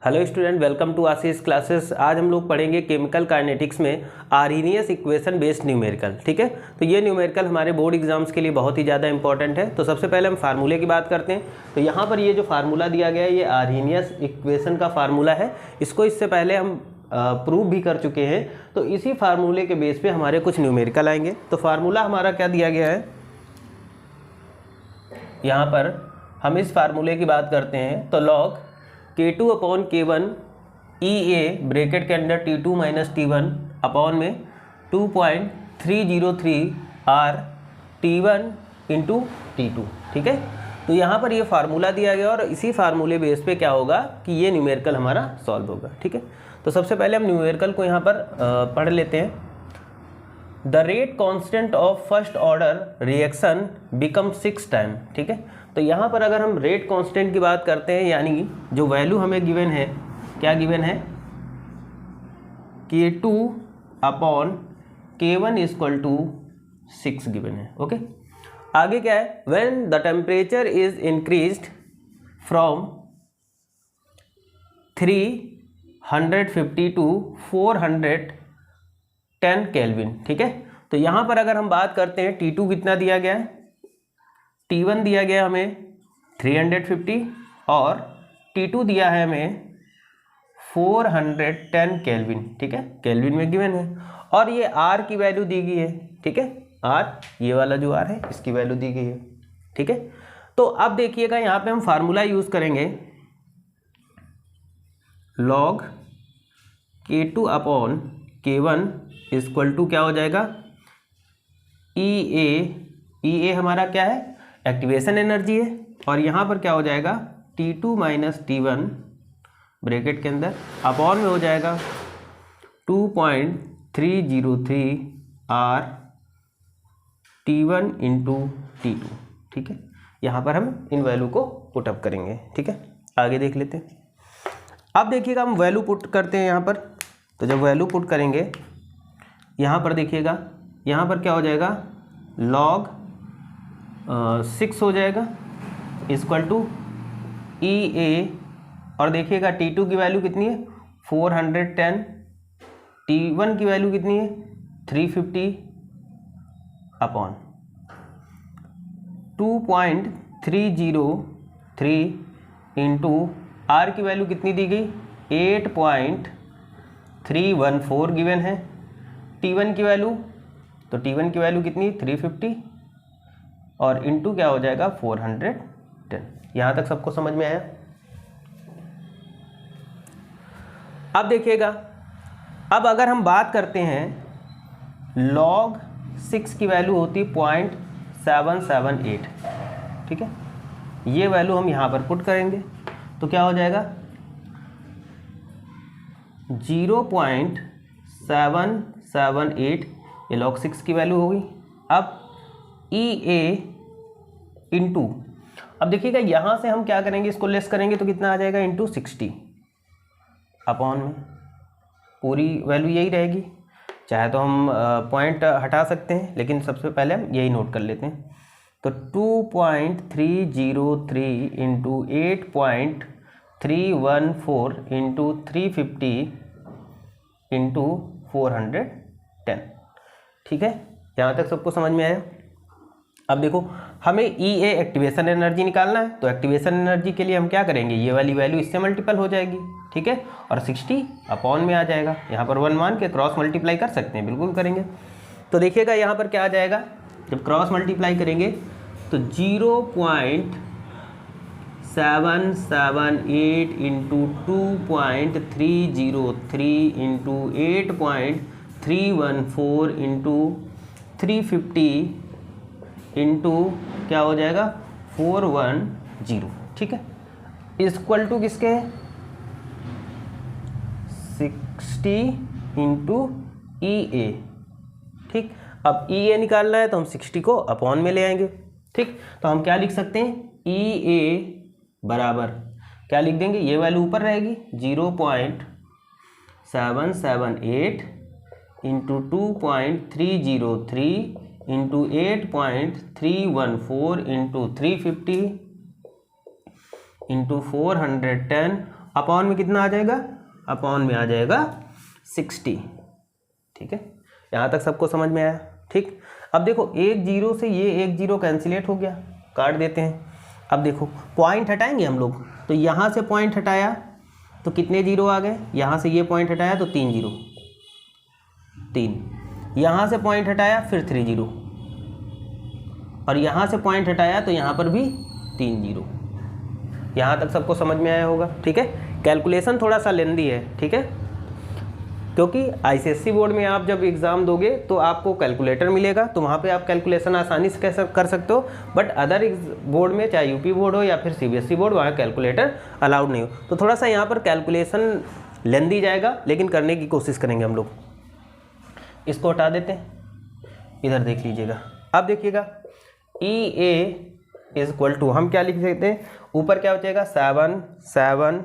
Hello student, welcome to Ashish classes. आज हम लोग पढ़ेंगे केमिकल काइनेटिक्स में आर्हेनियस इक्वेशन बेस्ड न्यूमेरिकल। ठीक है, तो ये न्यूमेरिकल हमारे बोर्ड एग्जाम्स के लिए बहुत ही ज़्यादा इंपॉर्टेंट है। तो सबसे पहले हम फार्मूले की बात करते हैं। तो यहाँ पर ये जो फार्मूला दिया गया है ये आर्हेनियस इक्वेशन का फार्मूला है। इसको इससे पहले हम प्रूव भी कर चुके हैं। तो इसी फार्मूले के बेस पे हमारे कुछ न्यूमेरिकल आएंगे। तो फार्मूला हमारा क्या दिया गया है, यहाँ पर हम इस फार्मूले की बात करते हैं। तो log K2 अपॉन K1 EA ब्रैकेट के अंदर T2 माइनस T1 अपॉन में 2.303 R T1 इंटू T2। ठीक है, तो यहाँ पर ये फार्मूला दिया गया और इसी फार्मूले बेस पे क्या होगा कि ये न्यूमेरिकल हमारा सॉल्व होगा। ठीक है, तो सबसे पहले हम न्यूमेरिकल को यहाँ पर पढ़ लेते हैं। The rate constant of first order reaction become 6 time. ठीक है, तो यहाँ पर अगर हम रेट कांस्टेंट की बात करते हैं, यानी जो वैल्यू हमें गिवन है, क्या गिवन है, K2 अपॉन K1 इक्वल टू 6 गिवन है। ओके, आगे क्या है, when the temperature is increased from 350 to 410 kelvin. ठीक है, तो यहाँ पर अगर हम बात करते हैं T2 कितना दिया गया है, T1 दिया गया हमें 350 और T2 दिया है हमें 410 केल्विन। ठीक है, केल्विन में गिवन है और ये R की वैल्यू दी गई है। ठीक है, R ये वाला जो R है इसकी वैल्यू दी गई है। ठीक है, तो अब देखिएगा यहाँ पे हम फार्मूला यूज करेंगे, log K2 अपॉन K1 इक्वल टू क्या हो जाएगा, EA हमारा क्या है, एक्टिवेशन एनर्जी है, और यहाँ पर क्या हो जाएगा T2 माइनस T1 ब्रैकेट के अंदर अपॉन में हो जाएगा 2.303 R T1 इंटू T2। ठीक है, यहाँ पर हम इन वैल्यू को पुटअप करेंगे। ठीक है, आगे देख लेते हैं। अब देखिएगा हम वैल्यू पुट करते हैं यहाँ पर। तो जब वैल्यू पुट करेंगे यहाँ पर देखिएगा, यहाँ पर क्या हो जाएगा, log 6 हो जाएगा इक्वल टू EA, और देखिएगा T2 की वैल्यू कितनी है 410, T1 की वैल्यू कितनी है 350 अपॉन 2.303 इंटू R की वैल्यू कितनी दी गई 8.314 गिवन है। T1 की वैल्यू, तो T1 की वैल्यू कितनी 350 और इंटू क्या हो जाएगा 410। यहाँ तक सबको समझ में आया। अब देखिएगा, अब अगर हम बात करते हैं log 6 की वैल्यू होती 0.778। ठीक है, ये वैल्यू हम यहाँ पर पुट करेंगे तो क्या हो जाएगा 0.778, ये log 6 की वैल्यू होगी। अब EA इंटू, अब देखिएगा यहाँ से हम क्या करेंगे, इसको लेस करेंगे तो कितना आ जाएगा इंटू 60 अपॉन में, पूरी वैल्यू यही रहेगी। चाहे तो हम पॉइंट हटा सकते हैं, लेकिन सबसे पहले हम यही नोट कर लेते हैं। तो 2.303 इंटू 8.314 इंटू 350 इंटू 410। ठीक है, यहाँ तक सबको समझ में आया। अब देखो हमें EA एक्टिवेशन एनर्जी निकालना है, तो एक्टिवेशन एनर्जी के लिए हम क्या करेंगे, ये वाली वैल्यू इससे मल्टीपल हो जाएगी। ठीक है, और 60 अपॉन में आ जाएगा, यहाँ पर 1 मान के क्रॉस मल्टीप्लाई कर सकते हैं, बिल्कुल करेंगे। तो देखिएगा यहाँ पर क्या आ जाएगा, जब क्रॉस मल्टीप्लाई करेंगे तो 0.778 इंटू 2.303 इंटू 8.314 इंटू 350 इंटू क्या हो जाएगा 410। ठीक है, इक्वल टू किसके है 60 इंटू EA। ठीक, अब EA निकालना है तो हम 60 को अपॉन में ले आएंगे। ठीक, तो हम क्या लिख सकते हैं, EA बराबर क्या लिख देंगे, ये वैल्यू ऊपर रहेगी 0.778 into 2.303 into 8.314 into 350 into 410 upon में कितना आ जाएगा, अपॉन में आ जाएगा 60। ठीक है, यहाँ तक सबको समझ में आया। ठीक, अब देखो एक जीरो से ये एक जीरो कैंसिलेट हो गया, काट देते हैं। अब देखो पॉइंट हटाएंगे हम लोग, तो यहाँ से पॉइंट हटाया तो कितने जीरो आ गए, यहाँ से ये पॉइंट हटाया तो 3 जीरो, 3, यहाँ से पॉइंट हटाया फिर 3 जीरो, और यहाँ से पॉइंट हटाया तो यहाँ पर भी 3 जीरो। यहाँ तक सबको समझ में आया होगा। ठीक है, कैलकुलेशन थोड़ा सा लेंदी है। ठीक है, क्योंकि आईसीएसई बोर्ड में आप जब एग्ज़ाम दोगे तो आपको कैलकुलेटर मिलेगा, तो वहाँ पे आप कैलकुलेशन आसानी से कर सकते हो। बट अदर बोर्ड में, चाहे यूपी बोर्ड हो या फिर सीबीएसई बोर्ड, वहाँ कैलकुलेटर अलाउड नहीं हो। तो थोड़ा सा यहाँ पर कैलकुलेशन लेंदी जाएगा, लेकिन करने की कोशिश करेंगे हम लोग। इसको हटा देते हैं, इधर देख लीजिएगा। अब देखिएगा EA इक्वल टू हम क्या लिख सकते हैं, ऊपर क्या बचेगा 7 7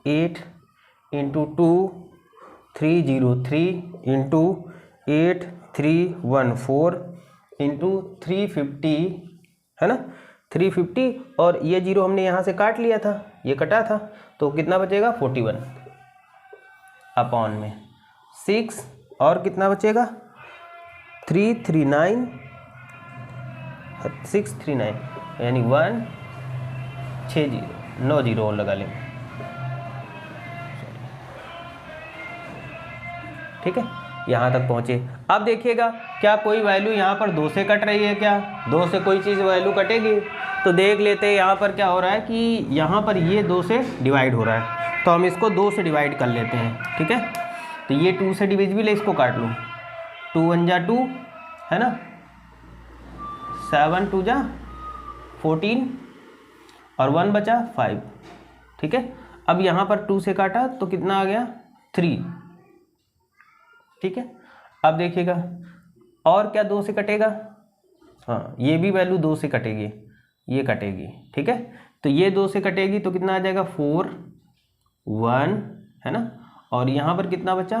8 इंटू 2 303 इंटू 8 314 इंटू 350, है ना 350, और ये जीरो हमने यहाँ से काट लिया था, ये कटा था, तो कितना बचेगा 41 अपॉन में 6, और कितना बचेगा 339 639, यानी 1 6 जीरो 9 जीरो और लगा लेंगे। ठीक है, यहाँ तक पहुँचे। अब देखिएगा क्या कोई वैल्यू यहाँ पर 2 से कट रही है, क्या 2 से कोई चीज़ वैल्यू कटेगी? तो देख लेते हैं यहाँ पर क्या हो रहा है कि यहाँ पर ये 2 से डिवाइड हो रहा है, तो हम इसको 2 से डिवाइड कर लेते हैं। ठीक है, तो ये 2 से डिविजिबल है, इसको काट लूँ, 2 1 जा 2, है ना, 7 2 जा 14, और 1 बचा 5। ठीक है, अब यहाँ पर 2 से काटा तो कितना आ गया 3। ठीक है, अब देखिएगा और क्या 2 से कटेगा, हाँ ये भी वैल्यू 2 से कटेगी, ये कटेगी। ठीक है, तो ये 2 से कटेगी तो कितना आ जाएगा 4 1, है ना, और यहाँ पर कितना बचा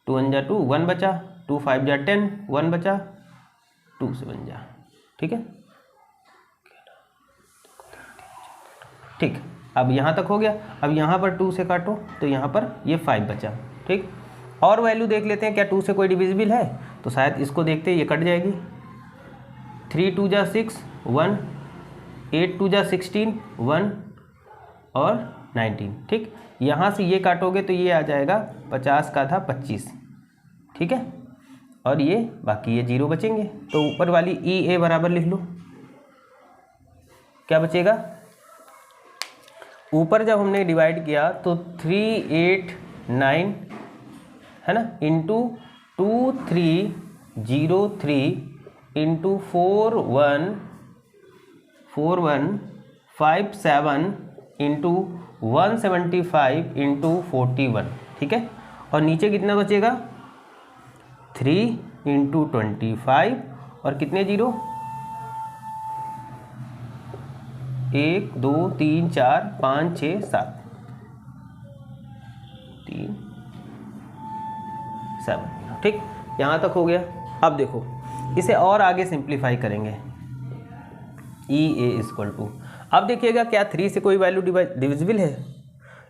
2 1 जा 2, 1 बचा, 2 5 जा 10, 1 बचा, 2 7 जा। ठीक है, ठीक, अब यहाँ तक हो गया। अब यहाँ पर 2 से काटो तो यहाँ पर ये 5 बचा। ठीक, और वैल्यू देख लेते हैं क्या 2 से कोई डिविजिबल है, तो शायद इसको देखते हैं, ये कट जाएगी, 3 2 जा 6 1, 8 2 जा 16 1, और 19। ठीक, यहाँ से ये काटोगे तो ये आ जाएगा 50 का था 25। ठीक है, और ये बाकी ये जीरो बचेंगे, तो ऊपर वाली EA बराबर लिख लो, क्या बचेगा, ऊपर जब हमने डिवाइड किया तो 389, है ना, इंटू 2303 इंटू 4157 इंटू 175 इंटू 41। ठीक है, और नीचे कितना बचेगा 3 इंटू 25, और कितने जीरो 1 2 3 4 5 6 7 3 7। ठीक, यहाँ तक हो गया। अब देखो इसे और आगे सिंप्लीफाई करेंगे, EA इक्वल टू, अब देखिएगा क्या 3 से कोई वैल्यू डिविजिबल है,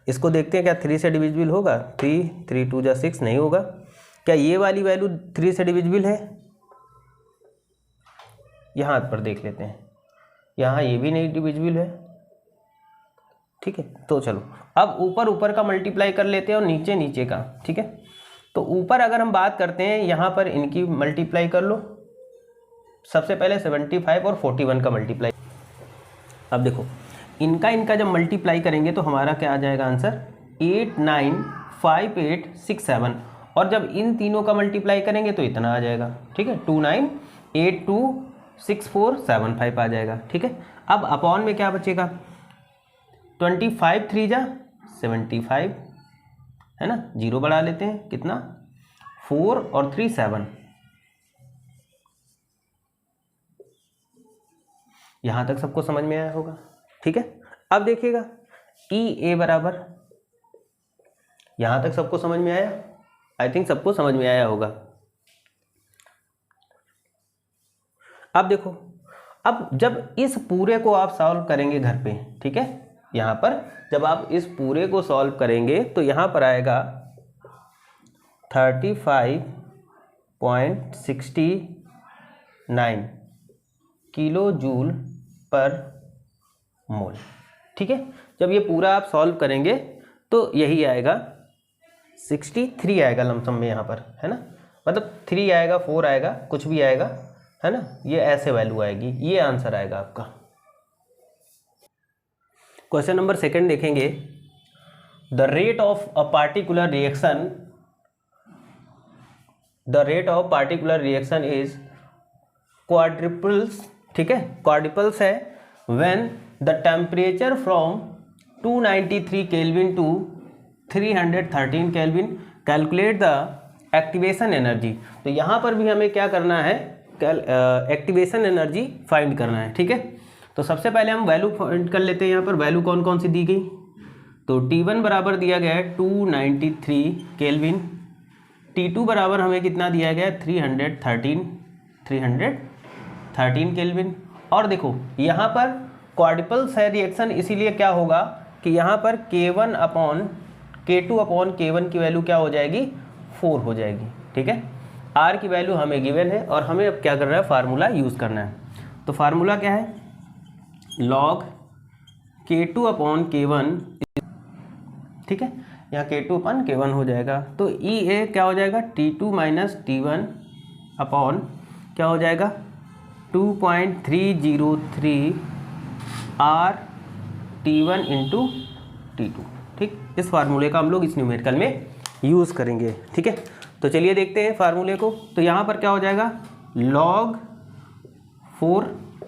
इसको देखते हैं क्या 3 से डिविजिबल होगा, 3 3 2 जा 6 नहीं होगा। क्या ये वाली वैल्यू 3 से डिविजिबल है, यहाँ पर देख लेते हैं, यहाँ ये भी नहीं डिविजिबल है। ठीक है, तो चलो अब ऊपर ऊपर का मल्टीप्लाई कर लेते हैं और नीचे नीचे का। ठीक है, तो ऊपर अगर हम बात करते हैं, यहाँ पर इनकी मल्टीप्लाई कर लो, सबसे पहले 75 और 41 का मल्टीप्लाई। अब देखो इनका जब मल्टीप्लाई करेंगे तो हमारा क्या आ जाएगा आंसर 895867, और जब इन तीनों का मल्टीप्लाई करेंगे तो इतना आ जाएगा। ठीक है, 29826475 आ जाएगा। ठीक है, अब अपॉन में क्या बचेगा 25 3 जा 75, है ना, जीरो बढ़ा लेते हैं, कितना 4 और 3 7। यहाँ तक सबको समझ में आया होगा। ठीक है, अब देखिएगा EA बराबर, यहाँ तक सबको समझ में आया, आई थिंक सबको समझ में आया होगा। अब देखो, अब जब इस पूरे को आप सॉल्व करेंगे घर पे, ठीक है, यहाँ पर जब आप इस पूरे को सॉल्व करेंगे तो यहाँ पर आएगा 35.69 किलो जूल पर मोल। ठीक है, जब ये पूरा आप सॉल्व करेंगे तो यही आएगा 63 आएगा लमसम में यहाँ पर, है ना, मतलब 3 आएगा, 4 आएगा, कुछ भी आएगा, है ना, ये ऐसे वैल्यू आएगी, ये आंसर आएगा आपका। क्वेश्चन नंबर 2 देखेंगे। The rate of a particular reaction is quadruples. ठीक है, क्वाड्रिपल्स है when the temperature from 293 kelvin to 313 kelvin. Calculate the activation energy. तो यहाँ पर भी हमें क्या करना है, एक्टिवेशन एनर्जी फाइंड करना है। ठीक है, तो सबसे पहले हम वैल्यू फाइंड कर लेते हैं। यहाँ पर वैल्यू कौन कौन सी दी गई, तो T1 बराबर दिया गया है 293 केल्विन, T2 बराबर हमें कितना दिया गया है 313 केल्विन। और देखो यहाँ पर क्वाड्रिपल्स है रिएक्शन, इसीलिए क्या होगा कि यहाँ पर K2 अपॉन K1 की वैल्यू क्या हो जाएगी, 4 हो जाएगी। ठीक है, R की वैल्यू हमें गिवन है और हमें अब क्या करना है, फार्मूला यूज़ करना है। तो फार्मूला क्या है, log K2 अपॉन K1। ठीक है, यहाँ K2 अपॉन K1 हो जाएगा, तो EA क्या हो जाएगा, T2 माइनस T1 अपॉन क्या हो जाएगा 2.303 R T1 इंटू T2। ठीक, इस फार्मूले का हम लोग इस न्यूमेरिकल में यूज़ करेंगे। ठीक है, तो चलिए देखते हैं फार्मूले को। तो यहाँ पर क्या हो जाएगा, log 4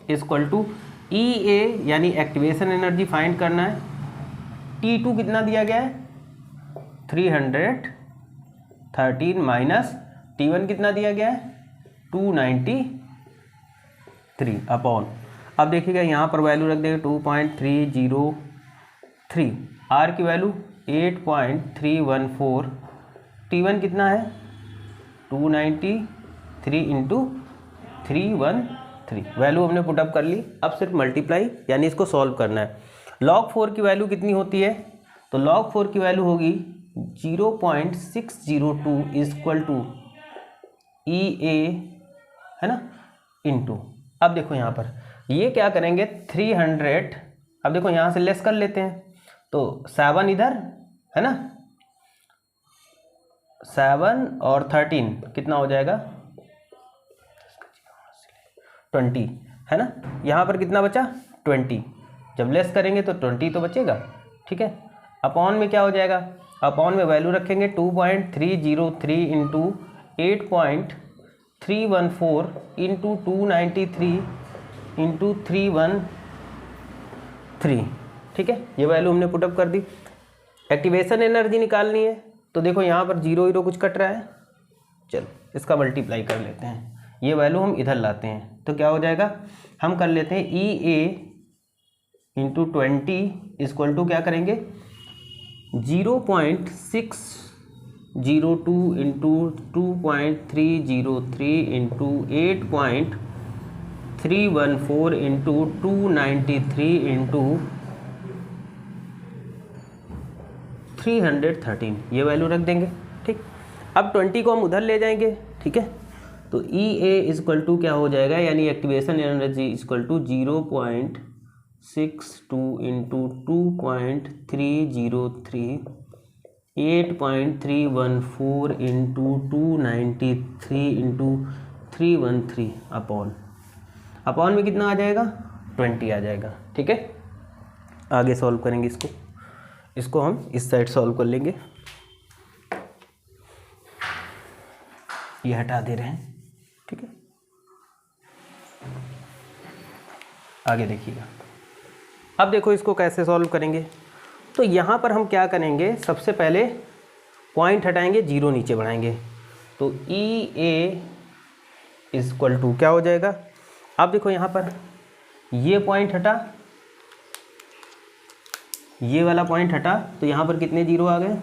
इक्वल टू EA यानी एक्टिवेशन एनर्जी फाइंड करना है, T2 कितना दिया गया है 313 माइनस T1 कितना दिया गया है 293 अपॉन, अब देखिएगा यहाँ पर वैल्यू रख देंगे 2.303, R की वैल्यू 8.314, T1 कितना है 293 इंटू 313, वैल्यू हमने पुटअप कर ली। अब सिर्फ मल्टीप्लाई यानी इसको सॉल्व करना है। log 4 की वैल्यू कितनी होती है, तो log 4 की वैल्यू होगी 0.602 इक्वल टू EA, है ना, इंटू, अब देखो यहाँ पर ये क्या करेंगे 300, अब देखो यहाँ से लेस कर लेते हैं, तो 7 इधर, है ना, 7 और 13 कितना हो जाएगा 20, है ना, यहाँ पर कितना बचा 20, जब लेस करेंगे तो 20 तो बचेगा। ठीक है, अपॉन में क्या हो जाएगा, अपॉन में वैल्यू रखेंगे 2.303 इंटू 8.314 इंटू 293 इंटू 313। ठीक है, ये वैल्यू हमने पुटअप कर दी। एक्टिवेशन एनर्जी निकालनी है, तो देखो यहाँ पर 0 कुछ कट रहा है, चलो इसका मल्टीप्लाई कर लेते हैं, ये वैल्यू हम इधर लाते हैं, तो क्या हो जाएगा, हम कर लेते हैं EA इंटू 20 इक्वल टू क्या करेंगे 0.602 इंटू 2.303 इंटू 8.314 इंटू 293 इंटू 313, ये वैल्यू रख देंगे। ठीक, अब 20 को हम उधर ले जाएंगे। ठीक है, तो EA इक्वल टू क्या हो जाएगा, यानी activation energy equal to 0.62 into 2.303 8.314 into 293 into 313 upon में कितना आ जाएगा 20 आ जाएगा। ठीक है, आगे सॉल्व करेंगे इसको हम इस साइड सॉल्व कर लेंगे, ये हटा दे रहे हैं। ठीक है, आगे देखिएगा। अब देखो इसको कैसे सॉल्व करेंगे, तो यहाँ पर हम क्या करेंगे, सबसे पहले पॉइंट हटाएंगे, 0 नीचे बढ़ाएंगे, तो EA इक्वल टू क्या हो जाएगा, अब देखो यहाँ पर ये पॉइंट हटा, ये वाला पॉइंट हटा, तो यहाँ पर कितने 0 आ गए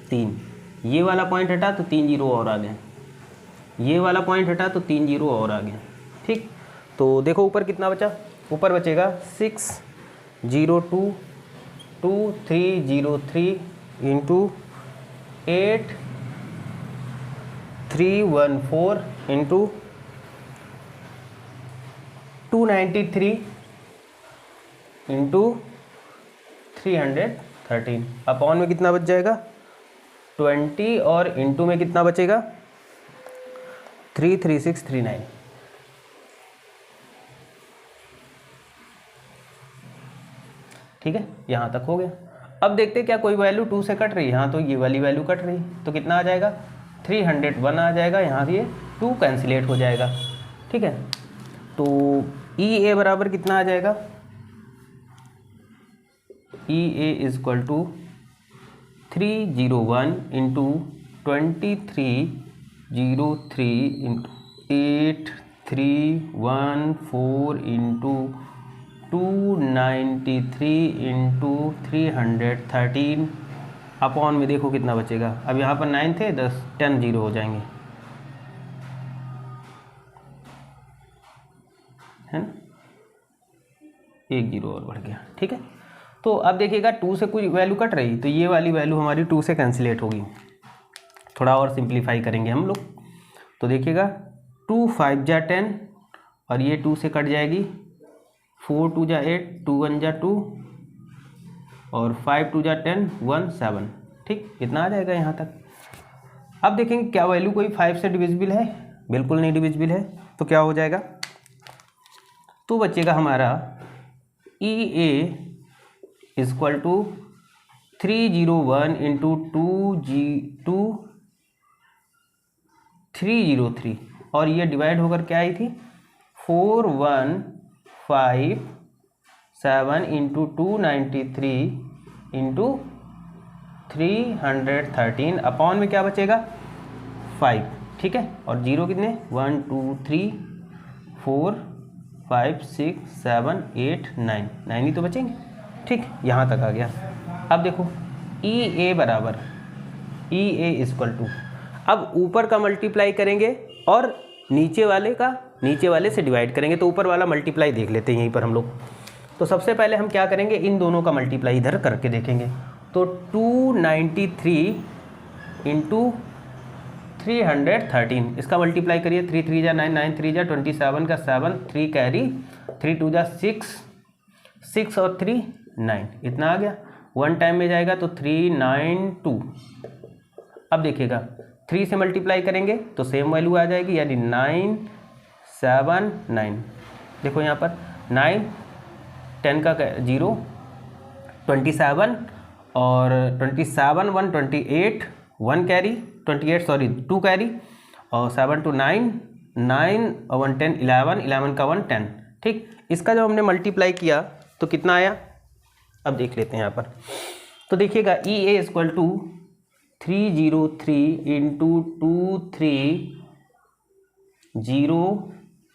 3, ये वाला पॉइंट हटा तो 3 0 और आ गए, ये वाला पॉइंट हटा तो 3 0 और आ गए। ठीक, तो देखो ऊपर कितना बचा, ऊपर बचेगा 6 02303 इंटू 8314 इंटू 293 इंटू 313 अपॉन में कितना बच जाएगा 20 और इंटू में कितना बचेगा 33639। ठीक है, यहाँ तक हो गया। अब देखते हैं क्या कोई वैल्यू 2 से कट रही है। हाँ, तो ये वाली वैल्यू कट रही है, तो कितना आ जाएगा 301 आ जाएगा। यहाँ से ये 2 कैंसिलेट हो जाएगा। ठीक है, तो ई ए बराबर कितना आ जाएगा, E a equal to 301 into 2303 into 8314 into 293 into 313 upon में देखो कितना बचेगा। अब यहाँ पर 9 थे, 10 जीरो हो जाएंगे, है ना, 1 जीरो और बढ़ गया। ठीक है, तो अब देखिएगा 2 से कोई वैल्यू कट रही, तो ये वाली वैल्यू हमारी 2 से कैंसिलेट होगी। थोड़ा और सिंप्लीफाई करेंगे हम लोग, तो देखिएगा 2 5 जा 10 और ये 2 से कट जाएगी, 4 2 जा 8, 2 1 जा 2 और 5 2 जा 10, 1 7। ठीक, कितना आ जाएगा यहाँ तक। अब देखेंगे क्या वैल्यू कोई 5 से डिविजिबल है, बिल्कुल नहीं डिविजिबल है, तो क्या हो जाएगा, तो बचेगा हमारा ई ए इजक्वल टू 301 इंटू 2303 और ये डिवाइड होकर क्या आई थी 4157 इंटू 293 इंटू 313 अपॉन में क्या बचेगा 5। ठीक है, और जीरो कितने 1 2 3 4 5 6 7 8 9 ही तो बचेंगे। ठीक, यहाँ तक आ गया। अब देखो ई ए बराबर ई ए इक्वल टू, अब ऊपर का मल्टीप्लाई करेंगे और नीचे वाले से डिवाइड करेंगे, तो ऊपर वाला मल्टीप्लाई देख लेते हैं यहीं पर हम लोग। तो सबसे पहले हम क्या करेंगे, इन दोनों का मल्टीप्लाई इधर करके देखेंगे। तो 293 इंटू 313 इसका मल्टीप्लाई करिए, 3 3 जा 9, 9 3 जा 27 का 7, 3 कैरी, 3 2 जा 6, 6 और 3 9, इतना आ गया। 1 टाइम में जाएगा तो 392। अब देखिएगा 3 से मल्टीप्लाई करेंगे तो सेम वैल्यू आ जाएगी, यानी 979। देखो यहाँ पर 9 10 का 0 27 और 27 1 28 1 कैरी 28 सॉरी 2 कैरी और 7 2 9 9 और 1 10 11 11 का 1 10। ठीक, इसका जब हमने मल्टीप्लाई किया तो कितना आया, अब देख लेते हैं यहाँ पर। तो देखिएगा ई ए इक्वल टू 303 इंटू 230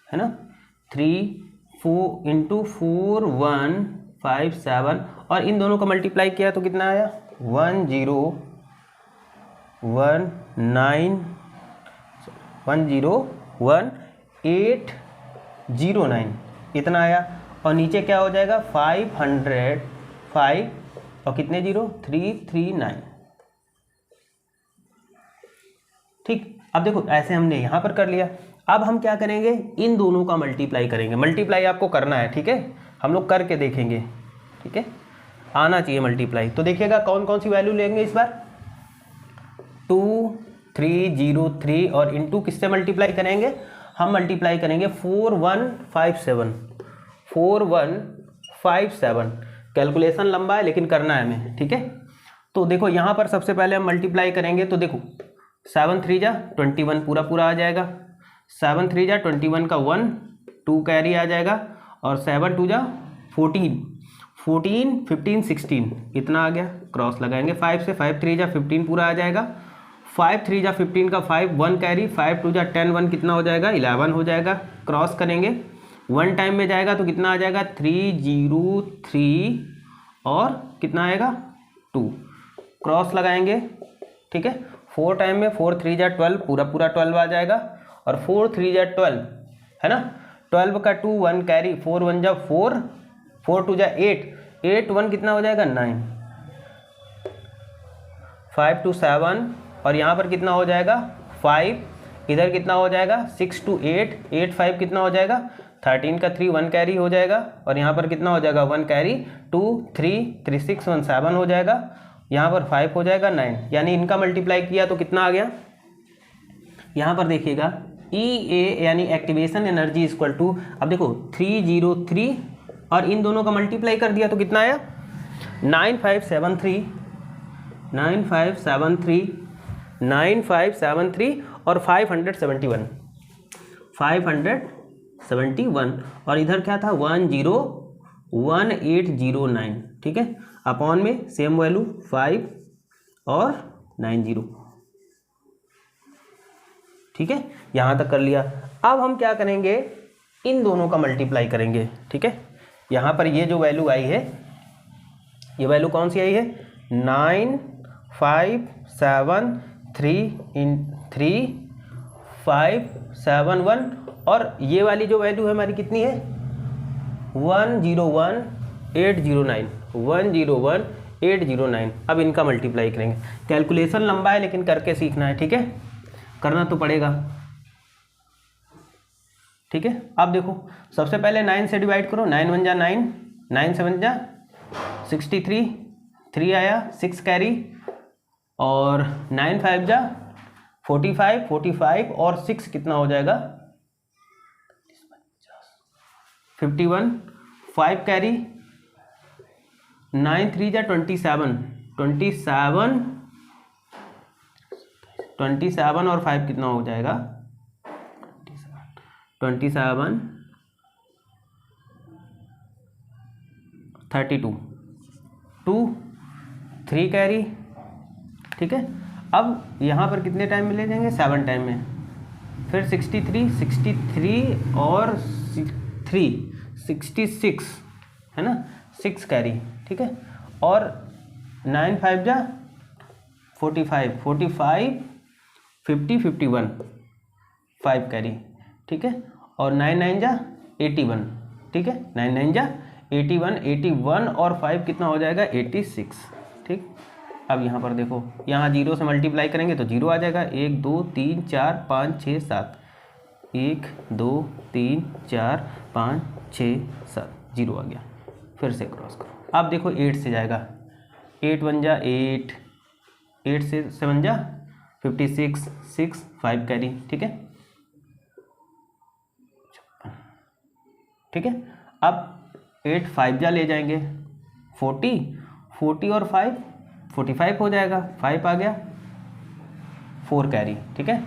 है ना 3 4 इंटू 4157 और इन दोनों का मल्टीप्लाई किया तो कितना आया 101,809 इतना आया। और नीचे क्या हो जाएगा 505 और कितने जीरो 339। ठीक, अब देखो ऐसे हमने यहाँ पर कर लिया। अब हम क्या करेंगे, इन दोनों का मल्टीप्लाई करेंगे। मल्टीप्लाई आपको करना है, ठीक है, हम लोग करके देखेंगे। ठीक है, आना चाहिए मल्टीप्लाई। तो देखिएगा कौन कौन सी वैल्यू लेंगे इस बार, 2303 और इनटू किससे मल्टीप्लाई करेंगे, हम मल्टीप्लाई करेंगे 4157। कैलकुलेशन लंबा है लेकिन करना है हमें। ठीक है, तो देखो यहाँ पर सबसे पहले हम मल्टीप्लाई करेंगे तो देखो 7 3 जा 21 पूरा पूरा आ जाएगा, 7 3 जा 21 का 1 2 कैरी आ जाएगा और 7 2 जा 14 15 16 इतना आ गया। क्रॉस लगाएंगे 5 से, 5 3 जा 15 पूरा आ जाएगा, 5 3 जा 15 का 5 1 कैरी, 5 2 जा 10 1 कितना हो जाएगा 11 हो जाएगा। क्रॉस करेंगे 1 टाइम में जाएगा तो कितना आ जाएगा 303 और कितना आएगा 2। क्रॉस लगाएंगे, ठीक है, 4 टाइम में 4 3 जा 12 पूरा पूरा 12 आ जाएगा और 4 3 जा 12 है ना, 12 का 2 1 कैरी, 4 1 जा 4 4 2 जा 8 8 1 कितना हो जाएगा 9, 5 2 7 और यहाँ पर कितना हो जाएगा 5, इधर कितना हो जाएगा 6 2 8, 8 5 कितना हो जाएगा 13 का 3 1 कैरी हो जाएगा और यहाँ पर कितना हो जाएगा 1 कैरी 2 3 3 6 1 7 हो जाएगा, यहाँ पर 5 हो जाएगा 9, यानी इनका मल्टीप्लाई किया तो कितना आ गया। यहाँ पर देखिएगा EA यानी एक्टिवेशन एनर्जी इक्वल टू, अब देखो 303 और इन दोनों का मल्टीप्लाई कर दिया तो कितना आया 9573 और 571 और इधर क्या था 101809, ठीक है, अपॉन में सेम वैल्यू 5 और 90, ठीक है, यहाँ तक कर लिया। अब हम क्या करेंगे, इन दोनों का मल्टीप्लाई करेंगे, ठीक है। यहाँ पर ये जो वैल्यू आई है, ये वैल्यू कौन सी आई है 9573 और ये वाली जो वैल्यू है हमारी कितनी है 101809। अब इनका मल्टीप्लाई करेंगे। कैलकुलेशन लंबा है लेकिन करके सीखना है, ठीक है, करना तो पड़ेगा, ठीक है। अब देखो सबसे पहले 9 से डिवाइड करो, 9 1 जा 9, 9 7 जा 63, 3 आया 6 कैरी और 9 5 जा 45 और 6 कितना हो जाएगा 51, 5 कैरी 9 3 जा 27 और 5 कितना हो जाएगा 27 32 2 3 कैरी, ठीक है। अब यहाँ पर कितने टाइम में ले जाएंगे 7 टाइम में, फिर 63 और 66 है ना, 6 कैरी, ठीक है, और 9 5 जा 45 50 51 5 कैरी, ठीक है, और 9 9 जा 81, ठीक है, 9 9 जा 81 और 5 कितना हो जाएगा 86, ठीक। अब यहाँ पर देखो, यहाँ 0 से मल्टीप्लाई करेंगे तो 0 आ जाएगा, 1 2 3 4 5 6 7, 1 2 3 4 5 6 7, 0 आ गया। फिर से क्रॉस करो, अब देखो 8 से जाएगा, 8 1 जा 8, 8 से 7 जा 56 6 5 कैरी, ठीक है, ठीक है। अब 8 5 जा ले जाएंगे 40 और 5 45 हो जाएगा, 5 आ गया 4 कैरी, ठीक है,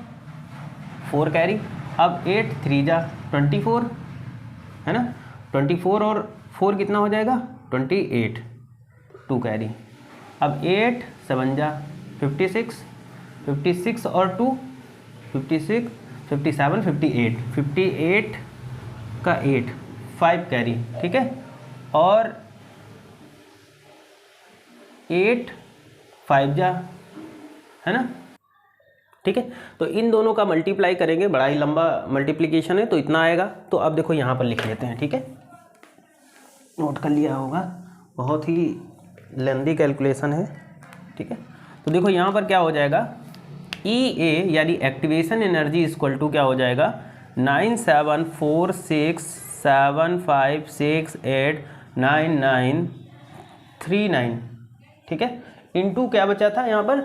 4 कैरी। अब 8 3 जा 24 है ना, 24 और 4 कितना हो जाएगा 28 2 कैरी। अब 8 7 जा 56 और 2 56 57 58 का 8 5 कैरी, ठीक है, और 8 5 जा है ना, ठीक है। तो इन दोनों का मल्टीप्लाई करेंगे, बड़ा ही लंबा मल्टीप्लिकेशन है तो इतना आएगा। तो अब देखो यहाँ पर लिख लेते हैं, ठीक है, नोट कर लिया होगा, बहुत ही लेंदी कैलकुलेशन है, ठीक है। तो देखो यहाँ पर क्या हो जाएगा, EA यानी एक्टिवेशन एनर्जी इक्वल टू क्या हो जाएगा 974675689939, ठीक है, इनटू क्या बचा था यहाँ पर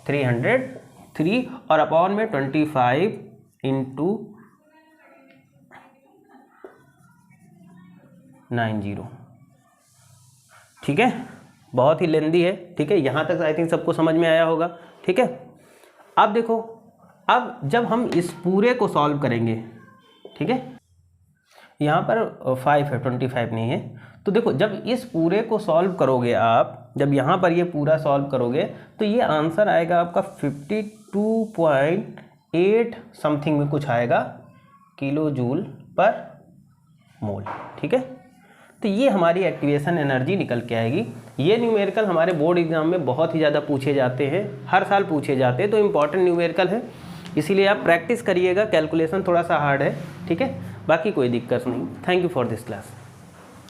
303 और अपॉन में 25 इंटू 90, ठीक है, बहुत ही लेंदी है, ठीक है। यहाँ तक आई थिंक सबको समझ में आया होगा, ठीक है। अब देखो, अब जब हम इस पूरे को सॉल्व करेंगे, ठीक है, यहाँ पर 5 है 25 नहीं है, तो देखो जब इस पूरे को सॉल्व करोगे आप, जब यहाँ पर ये पूरा सॉल्व करोगे तो ये आंसर आएगा आपका 52.8 समथिंग में कुछ आएगा किलो जूल पर मोल, ठीक है। तो ये हमारी एक्टिवेशन एनर्जी निकल के आएगी। ये न्यूमेरिकल हमारे बोर्ड एग्जाम में बहुत ही ज़्यादा पूछे जाते हैं, हर साल पूछे जाते हैं, तो इम्पॉर्टेंट न्यूमेरिकल है, इसीलिए आप प्रैक्टिस करिएगा। कैलकुलेशन थोड़ा सा हार्ड है, ठीक है, बाकी कोई दिक्कत नहीं। Thank you for this class.